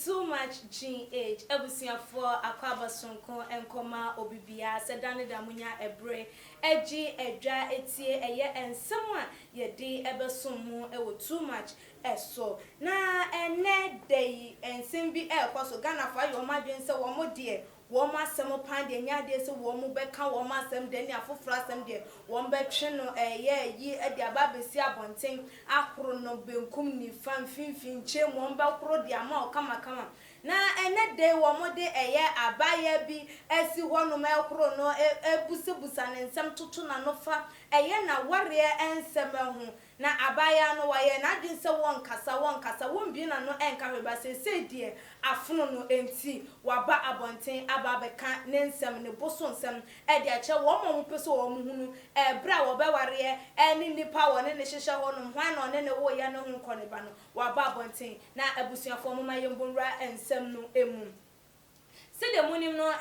too much GH. Ebusia for akwaba sonko enkoma obibia sedane damunya ebre eji edwa etie eye ensem a yedi ebesomu ewo too much eso na ene dey ensem bi ekwaso Ghana for ayo madwen se wo mo de wo ma asem pan de nya de se wo mo beka wo ma asem de ne afofra asem de wo mbetwe no eye yi e de ababesi abonten akoro no benkum ni famfimfin che mo mbekoro de ama okama kama na ene de wo mo de eye abaya bi esi hono ma ekoro no ebusebusa ne nsem toto na no fa eye na ware ensem ho na abaya no waye na adwen se won kasa won bi na no enka hweba se die afono no enti waba abonten aba beka ne nsem ne boso nsem e de ache wo mo peso wo mo hunu bra wo be ware eni nipa wo ne hyehye ho no hwan no ne wo ya no hu koneba no waba abonten na abusuafo mo mayembonra ensem no emu. See the munim no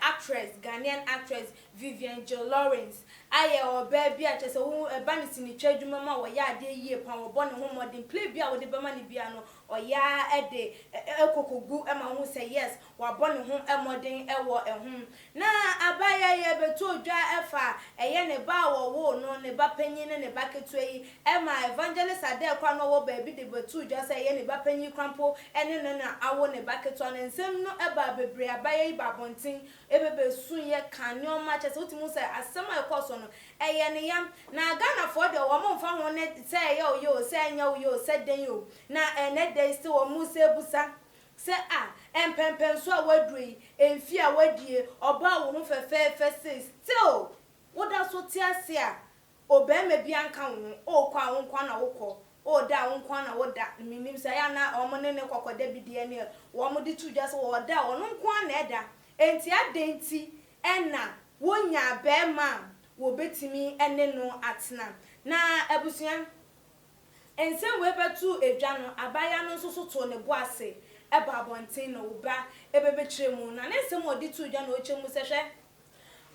actress, Ghanaian actress Vivian Jo Lawrence. Aye or baby actress who banis in the church mama or ya de ye pan or born home or play bia with the bamani piano or ya a day gu emma who say yes or born home a modern ewa a home. Na abaya ye beto dra efa a yen a bow or no ne bapenny and a bucket way emma evangelist are there crano baby the betu just a yen a bapenny crumple and then I want a bucket on and some no bebre abaye babontin ebebe sunye kanyo matches otimu say asema ekoso no eye ne yam na Ghana for de wo mo fa ho ne say yo say nya yo say den yo na ene dey still wo mu say busa say empempen so awadui emfi awadie oba wo ho fefe still wo da so ti ase a obema bi anka wo o kwa wo kwa na wo o da wonkwa na woda minim say na omone ne kokoda bidie ne wo mo di tu just wo da ono nkwa na eda enti adenti ena wonya bema wo betimi ene no atena na abusua ensem we betu edwa no abaya no so to ne bo ase eba abonten na oba ebebe kiremu na ensem odi tu edwa no ochemu se hwe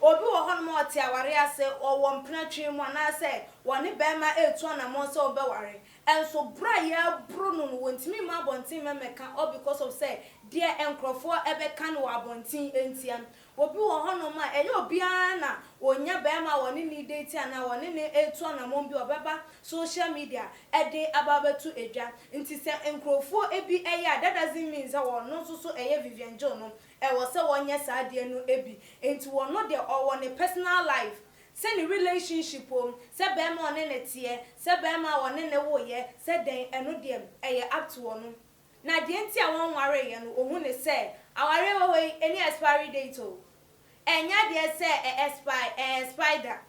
obi wo hono mo oti aware ase owo mpena twemu na se woni bema etu na mo se obeware enso bra ya bruno no wontimi ma abonten memeka all because of say dear enkrofo ebeka no abonten entiam obi wo hono ma enye obi na onya bema woni ni date na woni ne etu na mo bi obeba social media ede ababetu edwa nti se enkrofo ebi eya that doesn't mean that wono so eye Vivian Jo no e wo se wonye saade no ebi enti wono de owo ne personal life say ni relationship say bema one ne tie say bema one ne wo ye say den eno de eye up to wono na de enti a won ware ye no ohun ne say aware we any expiry date o enya de say spider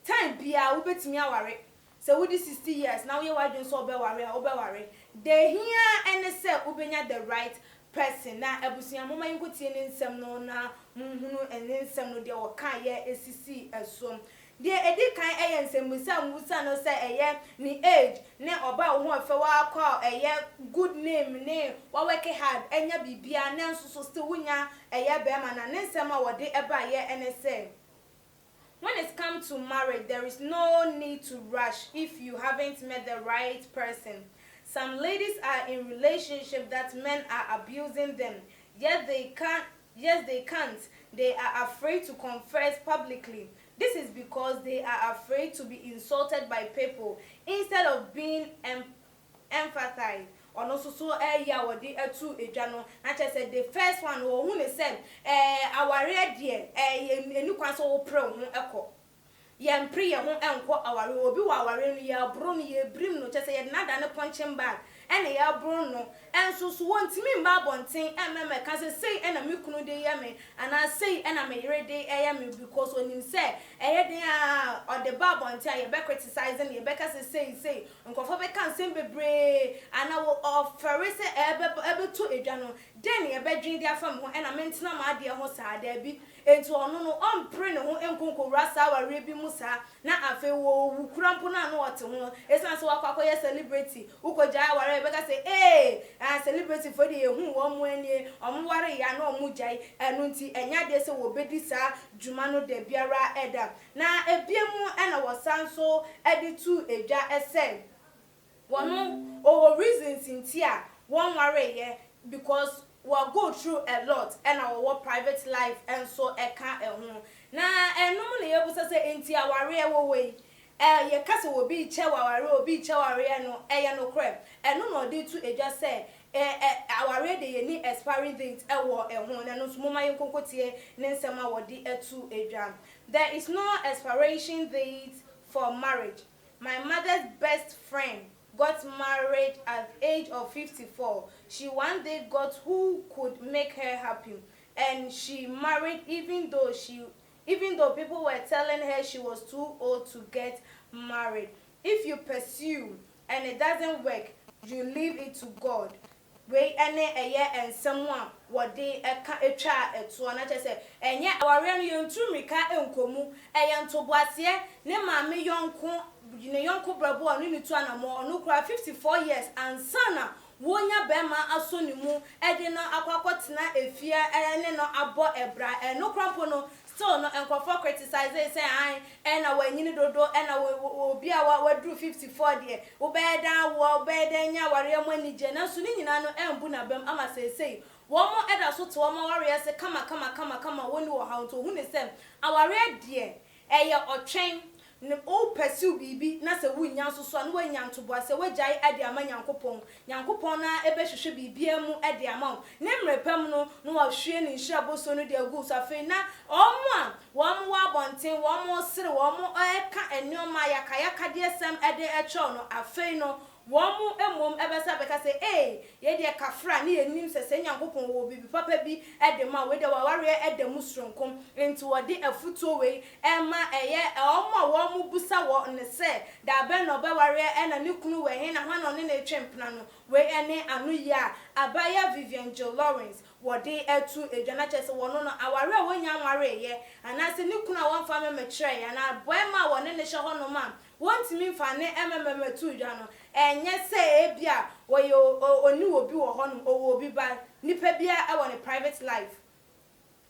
time bia wo betimi aware say we di 60 years now we wadun so obeware de here ene say ubenya the right person na abusia mama yinkotie ne nsem no na munhunu ene nsem no de wo kan ye esisi esom de edi kan eye nsem musa no say eye ni age ne oba wo afa wa kwa eye good name ne wa work hard enya bibia ne nso so still wunya eye be ma na ne nsem a wode eba ye ene say when it comes to marriage there is no need to rush if you haven't met the right person. Some ladies are in relationships that men are abusing them. Yet they can't. They are afraid to confess publicly. This is because they are afraid to be insulted by people instead of being empathized. Or no so ya wodi etu edwa no na che say the first one who ne say aware de enu kwan so wo pre ho ekọ ye mpre ye ho enko aware obi wa aware no ya bro no ye brim no che say ye nada ne punching bag ene ya bro no enso so wontimi mba bonten ememe ka say ena me kunu de ye me ana say ena me yere de ye me because onim say eye den a or the ba bonten ye be criticizing ye be ka say nkofo be kan sem bebre ana wo offer say ebe to edwa no den ye be dwin dia fam ho ena mentena ma de ho saa da bi enti ono no ompre ne ho enkonko rasa ware bi musa na afi wo wukurampo na no wote ho esan so wakwa ye celebrity ukoja ware be ka say celebrity for the hu wo mu ani omware ya na omujai enu nti enya de se wo bedi sa djuma no de biara eda na ebiemu ena wosanso edi tu edwa ese wono o reasons nti a won ware ye because we go through a lot and our private life and so e ka ehun na enum na yebusa say enti aware ewo we ye kase wo bi che waware obi che waware no eye no krem enu no dey to eja say aware de ye ni expiring date ewo ehun na no so moma yenkonkotie ne nsema wodi etu eja. There is no expiration date for marriage. My mother's best friend got married at the age of 54. She one day got who could make her happy, and she married even though people were telling her she was too old to get married. If you pursue and it doesn't work, you leave it to God. We ene and someone what they etwa eto na che enye aware no yentumi ka enkomu eyanto boase ne maame yonko ne yonko brabo anu ni to anamo onu kura 54 years and sana wonya bema aso ni mu ede no akwakotena efia ene no abo ebra eno krampo no still no enkofo criticize say an na wanyini dodo na obi a wadru 54 de wo be da nya ware amanije na so ni nyina no embu na bem ama sei womo eda so to womo ware se kama woni wo hawo to hu ne sem aware de eye otwen ne o pursue bibi na se wunya so na wanya ntoboa se wajai ade ama nyankopon na ebe hwehwe bibia mu ade ama ne mrepam no wa hwe ne nhira boso no de agu so afi na womo wa bonten womo sere womo eka enioma yakaya de sem ade echo no afi no womu emom ebesa beka say ye de kafra ne enim sese nyankopon wo bibi papa bi edema we de waware edemu sronkom enti wo de afuto we ema eye womu busa wo ne se da be no be ware ena ne kunu we he na hwana ne na twempna no we ene anu ya abaya Vivian Jo Lawrence wo de etu edwana chese wono no aware wonya nware ye anase ne kunu a wonfa me mekire ya na boema wo ne ne hye hono ma won't mean fa ne tu dwa no enye se ebia wo yo oni obi wo honum owo obi ba nipa bia e wo ne private life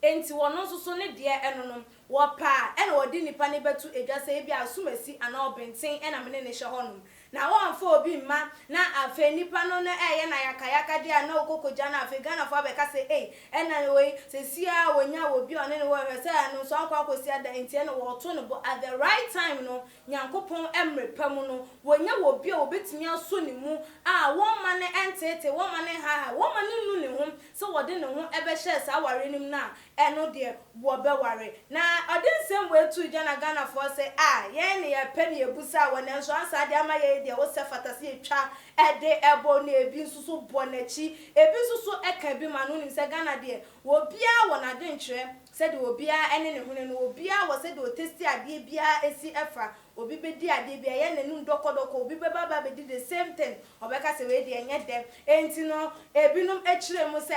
enti wono so ne de enonom wo pa e na wo di nipa ne betu edwa se ebia asumasi ana obenten e na me ne hye honum na won fa obi ma na afa nipa no na eye na yakayaka de na okokoja na afa Ghana fa be ka se na we se sia wonya obi one ne wo se no so akwa akosi ada enti na wo to no but at the right time no nyankopon emrepam no wonya obi a obetimi aso ne mu won ma ne entete won ma ne ha won ma ne nu ne ho so wo de ne ho ebe hye sa ware nim na eno de wo be ware na odensem we tu Ghana for say ye ne ye pe ne ebusa wo ne so ansa de ama ye de wo se fatase etwa ede ebo na ebi nsusu bonachi ebi nsusu eka bi ma no ni se Ghana de wo bia wo na de nkyere se de wo bia ene ne hune no wo bia wo se de o testi ade bia esi efa obi be di ade bia ye nanu dokodoko obi be baba be di the same thing obeka se we de enye dem enti no ebinum ekire mu se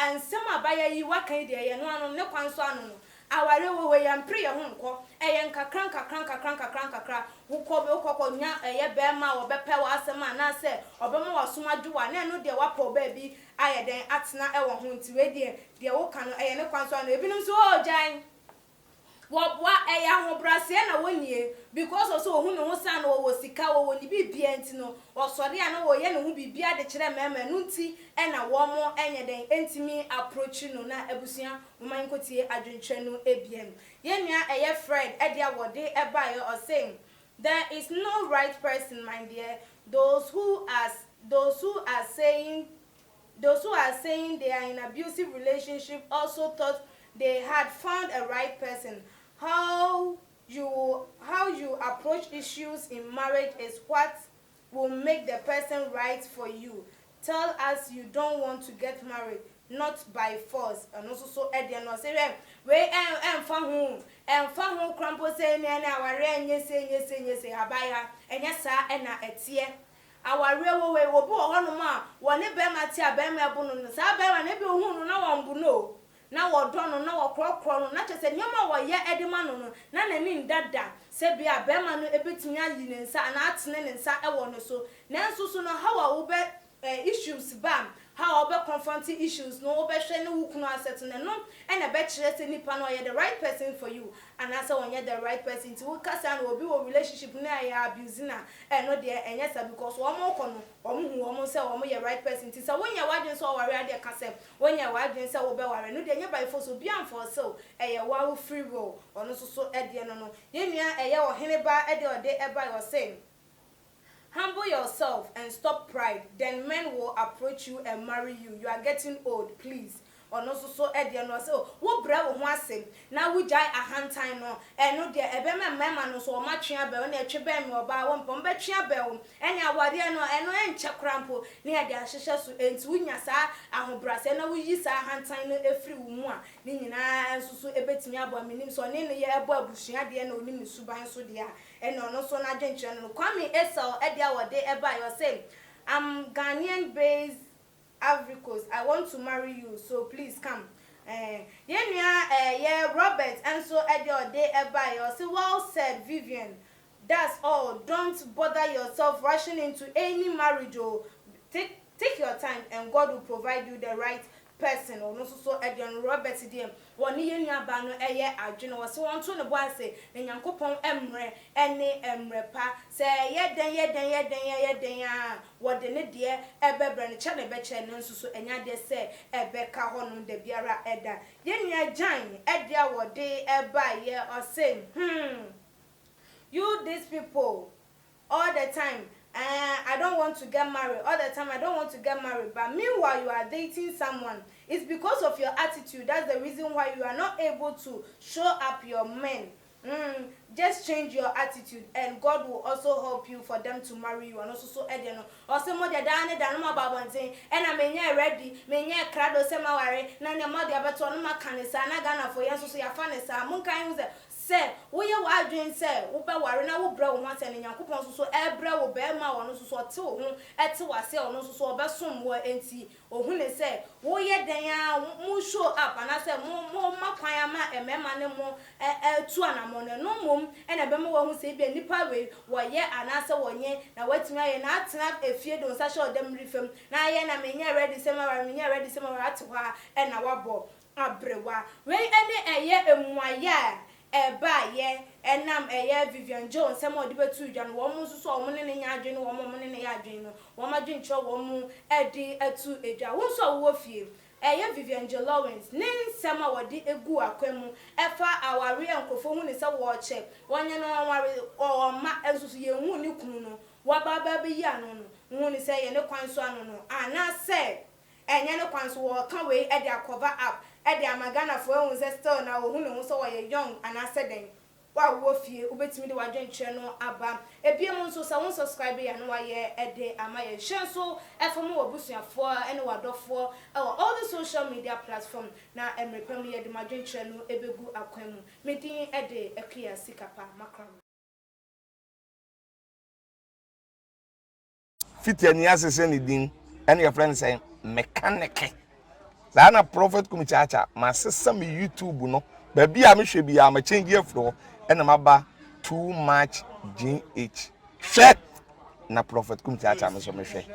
ansem abaya yi wakan de ye no anu ne kwanso anu no aware wo we yampre ye ho nko eye nkakran wukọ nya eye be ma wo be pe wa asema na se obema wasoma dwuwa na eno de wapo ba bi aye den atena e wo ho nti we de wo ka no eye ne kwanso anu ebinum so jan wa eya ho brase na wonie because also ohu ne ho san no wo sika wo ni bibia enti no osori ana wo ye ne ho bibia de kire mema no nti e na wo mo enye den entimi approach no na abusia woman kotie adwentwe no ebiem ye nua eye Fred e dia wode e ba ye or saying there is no right person, my dear. Those who are saying they are in abusive relationship also thought they had found a right person. How you approach issues in marriage is what will make the person right for you. Tell us you don't want to get married, not by force. And also so Eddie no say we fa hu crampo say na aware enye say abaya enye sa na etie aware wo we obi wo hono ma woni be ma tie be ma bu no sa be ma na bi ohunu na won bu no na wo do no na wo krokro no na chese nyoma wo ye edima no na ni ndada se bia be ma no ebetimi ayi ne nsa na atene ne nsa e wo no so na nso so no how wo be issues bam how obe confronting issues no obe hwe ne wukunu asset ne no and e be kire se nipa no ye the right person for you and asa when you the right person to kasa na obi wo relationship na ya abuse na e no de enye sa because omo kono omo hu woman say woman your right person. Ti say when you wadwen so worry ade ka say when you wadwen say wo be worry no de nya by force obi am for so wa free will ono so ede no ye nua wo hene ba ede ode eba yo say humble yourself and stop pride, then men will approach you and marry you. You are getting old, please. Or no so ede no say wo bra wo ho asem na wo jai ahantan no no de ebe mema no so o ma twea be na etwe be me oba wo mpom be twea be wo ene awade no enche krampo na ye de ahyehye so enti wunya sa ahobrase na wo yi sa ahantan no efri wo mu a ni nyina so ebetimi abo menim so ne ye ebo abusua de na onim suban so de a ene ono so na adwenkyere no Kwame Esau ede awade eba yo say I'm Ghanaian based Ivory Coast. I want to marry you, so please come. Yeah, Robert, and so at your day by you. So well said, Vivian. That's all. Don't bother yourself rushing into any marriage. Or take your time, and God will provide you the right person. Or no so Edian Robert DM. One year near Bano adwene was so on to the boy say, and Yankopon Emre, any Emre pa say, what the dear Eber and Channel Betcher, and so and ya say, Ebeka Honum de Biara Edda. Yen ya Jine, Edia what day by year or say, you these people all the time. I don't want to get married all the time. I don't want to get married. But meanwhile, you are dating someone. It's because of your attitude. That's the reason why you are not able to show up your men. Just change your attitude, and God will also help you for them to marry you. And also, so Ediano, or some more than no about saying, and I may ready, may crado semaware, none mother, but on my canisa, and I gonna for you, so your fancy, Munka use say wo ye wa adwen say wo be ware na wo bra wo ho ase ne Nyankopon so ebra wo be ma wo no so te wo ho ete wase wo no so obesom wo enti ohun ne say wo ye den a mu show up and say mo makwan ama emema ne mo tu anamo ne no mom e na be mo wo ho say bi nipa we wo ye anase wo nye na watimi aye na atena efie do nsa show dem rifem na aye na menya ready say ma ware menya ready say ma ware atwa e na wabo abrewa we ene eye emuaya eba ye enam Vivian Jones some of the betu jan wo mu so wo ne nya adwene wo mo ne ya adwene no wo ma dwencho wo mu edi atu edwa wo so wo fie Vivian Lawrence nin sama wodi egu akwemu efa aware enkofo hu ne se wo che wonye no ware o ma ensusu ye hu ni kunu no wa baba be ya no no hu ne se ye ne kwan so ano no ana se enye ne kwan so wo ka we edi cover up edi amagana fo ehun se still na wo hu ne hu so wo ye young ana se den wa wo fie obetimi de wadwenche no aba ebiem nso sa won subscribe ya no wa ye ede ama ye hwe so efom wo busuafo ene wadofo all the social media platform na emrepem ye de madwenche no ebegu akwanu medin ede ekia sikapa makram fitiani asese ni din ene your friend say mechanic na prophet kumichacha ma sesa me YouTube no ba bia me hwe bia ma change afro ena maba too much GH hwe na prophet kumichacha me so me hwe